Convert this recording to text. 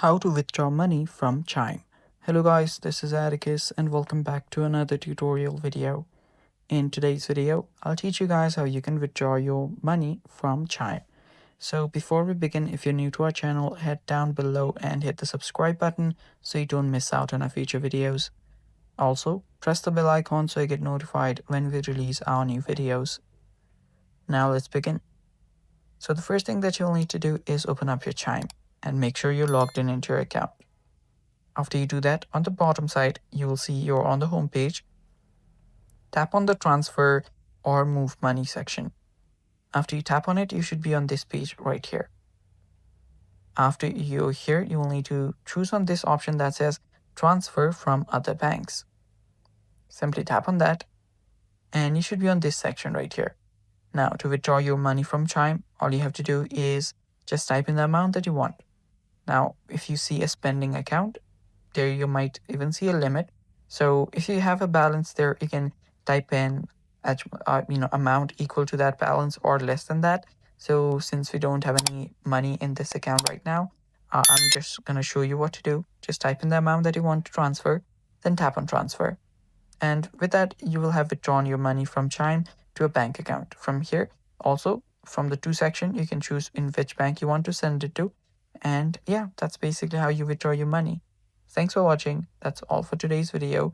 How to withdraw money from Chime. Hello guys, this is Atticus and welcome back to another tutorial video. In today's video, I'll teach you guys how you can withdraw your money from Chime. So before we begin, if you're new to our channel, head down below and hit the subscribe button so you don't miss out on our future videos. Also, press the bell icon so you get notified when we release our new videos. Now let's begin. So the first thing that you'll need to do is open up your Chime and make sure you're logged in into your account. After you do that, on the bottom side, you will see you're on the home page. Tap on the transfer or move money section. After you tap on it, you should be on this page right here. After you're here, you will need to choose on this option that says transfer from other banks. Simply tap on that and you should be on this section right here. Now to withdraw your money from Chime, all you have to do is just type in the amount that you want. Now, if you see a spending account, there you might even see a limit. So if you have a balance there, you can type in amount equal to that balance or less than that. So since we don't have any money in this account right now, I'm just gonna show you what to do. Just type in the amount that you want to transfer, then tap on transfer. And with that, you will have withdrawn your money from Chime to a bank account. From here, also from the to section, you can choose in which bank you want to send it to. And yeah, that's basically how you withdraw your money. Thanks for watching. That's all for today's video.